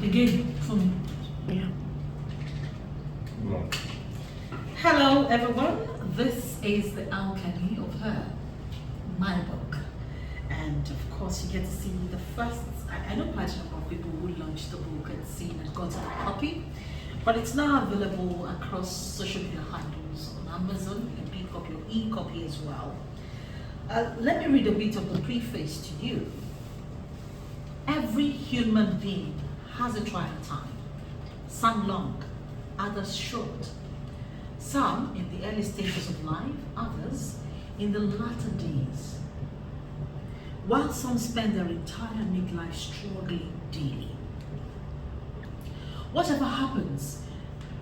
Again, from Yeah. No. hello everyone. This is the Alchemy of Her, my book, and of course you get to see the first. I know quite a number of people who launched the book and seen and gotten a copy, but it's now available across social media handles on Amazon. You can pick up your e-copy as well. Let me read a bit of the preface to you. Every human being has a trial time, some long, others short. Some in the early stages of life, others in the latter days. While some spend their entire midlife struggling daily. Whatever happens,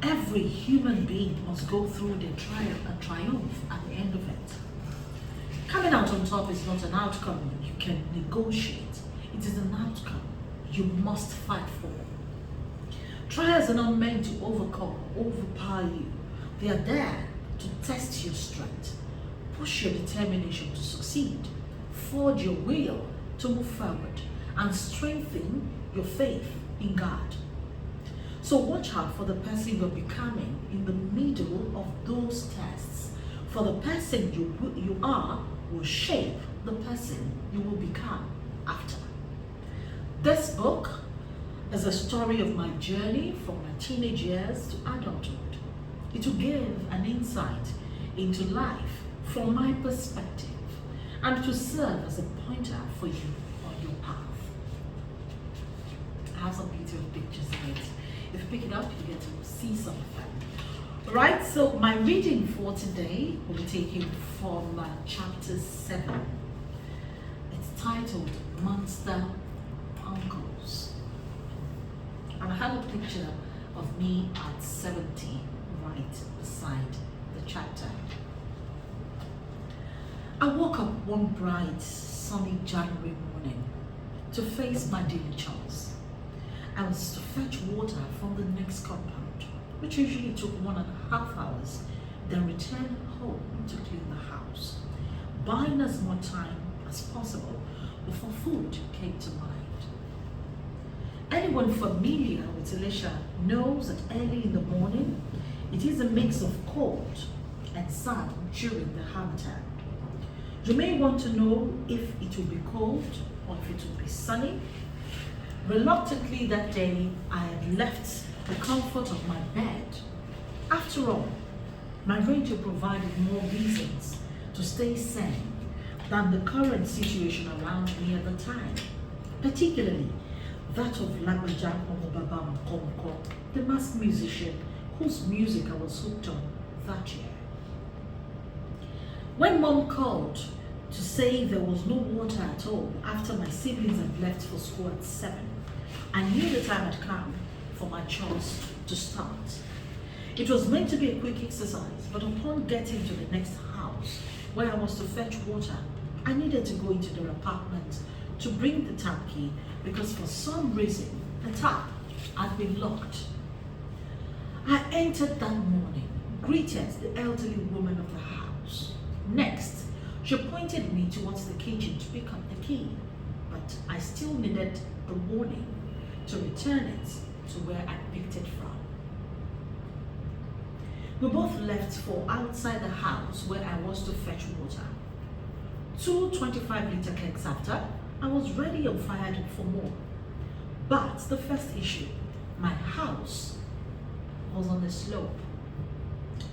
every human being must go through their trial and triumph at the end of it. Coming out on top is not an outcome you can negotiate. It is an outcome you must fight for. Trials are not meant to overpower you. They are there to test your strength, push your determination to succeed, forge your will to move forward, and strengthen your faith in God. So watch out for the person you're becoming in the middle of those tests. For the person you are will shape the person you will become after. This book is a story of my journey from my teenage years to adulthood. It will give an insight into life from my perspective and to serve as a pointer for you on your path. I have some beautiful pictures in it. If you pick it up, you get to see some of them. Right, so my reading for today will be taken from chapter 7. It's titled Monster Uncles. And I have a picture of me at 70 right beside the chapter. I woke up one bright, sunny January morning to face my daily chores. I was to fetch water from the next compound, which usually took 1.5 hours, then return home to clean the house, buying as much time as possible before food came to mind. Anyone familiar with Elisha knows that early in the morning, it is a mix of cold and sun during the harmattan. You may want to know if it will be cold or if it will be sunny. Reluctantly that day, I had left the comfort of my bed. After all, my radio provided more reasons to stay sane than the current situation around me at the time, particularly that of Lagbaja Omobaba Makomko, the masked musician whose music I was hooked on that year. When Mom called to say there was no water at all after my siblings had left for school at 7, I knew the time had come for my chores to start. It was meant to be a quick exercise, but upon getting to the next house where I was to fetch water, I needed to go into their apartment to bring the tap key because for some reason the tap had been locked. I entered that morning, greeted the elderly woman of the house. Next, she pointed me towards the kitchen to pick up the key, but I still needed the warning to return it to where I picked it from. We both left for outside the house where I was to fetch water. 2 25-liter kegs after, I was ready and fired up for more. But the first issue, my house was on a slope,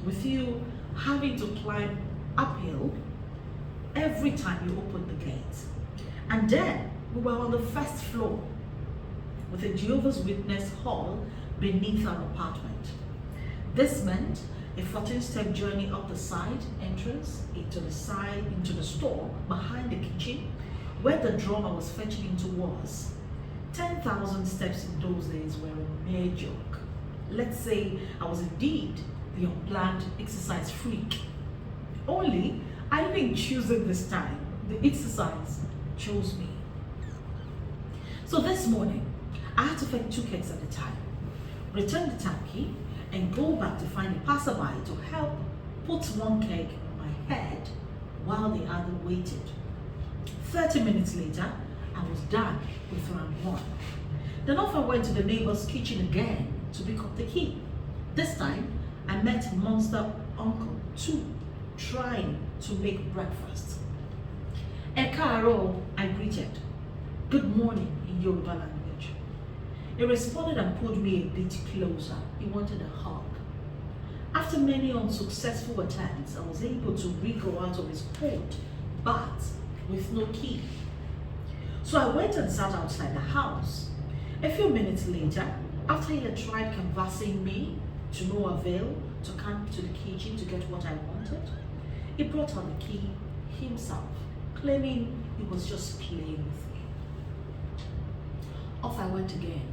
with you having to climb uphill every time you opened the gate. And then we were on the first floor with a Jehovah's Witness hall beneath our apartment. This meant a 14-step journey up the side entrance into the store behind the kitchen where the drum I was fetching into was. 10,000 steps in those days were a mere joke. Let's say I was indeed the unplanned exercise freak. Only I didn't choose it this time. The exercise chose me. So this morning, I had to fetch 2 kegs at a time, return the tap key, and go back to find a passerby to help put 1 keg on my head while the other waited. 30 minutes later, I was done with round 1. Then off I went to the neighbor's kitchen again to pick up the key. This time, I met Monster Uncle 2 trying to make breakfast. Ekaro, I greeted. Good morning in Yoruba language. He responded and pulled me a bit closer. He wanted a hug. After many unsuccessful attempts, I was able to wriggle out of his hold, but with no key. So I went and sat outside the house. A few minutes later, after he had tried canvassing me to no avail to come to the kitchen to get what I wanted, he brought out the key himself, claiming he was just playing with me. Off I went again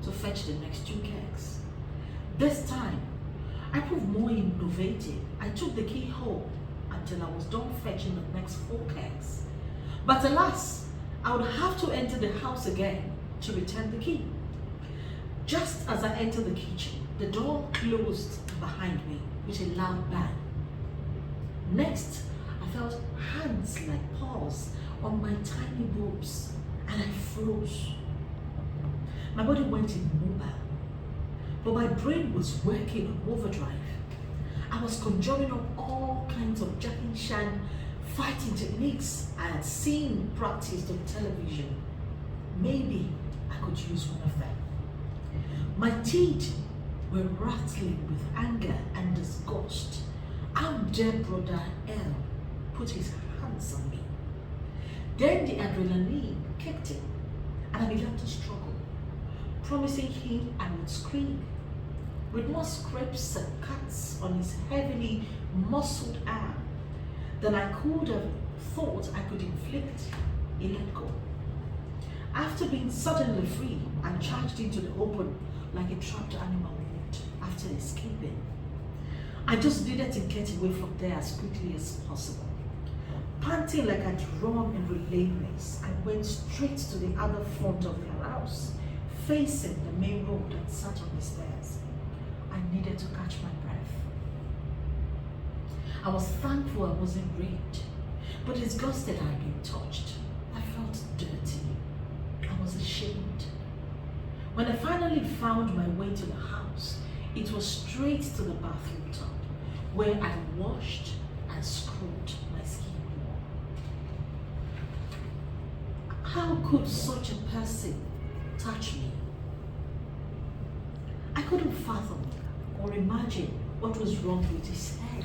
to fetch the next 2 kegs. This time, I proved more innovative. I took the key home until I was done fetching the next 4 kegs. But alas, I would have to enter the house again to return the key. Just as I entered the kitchen, the door closed behind me with a loud bang. Next, I felt hands like paws on my tiny boobs and I froze. My body went immobile, but my brain was working on overdrive. I was conjuring up all kinds of Jackie Chan fighting techniques I had seen practiced on television. Maybe I could use one of them. My teeth were rattling with anger and disgust. How dare Brother L put his hands on me? Then the adrenaline kicked in and I began to struggle, promising him I would scream. With more scrapes and cuts on his heavily muscled arm than I could have thought I could inflict, he let go. After being suddenly free, I charged into the open like a trapped animal would after escaping. I just needed to get away from there as quickly as possible. Panting like I'd run in relay race, I went straight to the other front of their house, facing the main road, and sat on the stairs. I needed to catch my breath. I was thankful I wasn't raped, but disgusted I had been touched. I felt dirty. I was ashamed. When I finally found my way to the house, it was straight to the bathroom tub, where I washed and scrubbed my skin. How could such a person touch me? I couldn't fathom or imagine what was wrong with his head.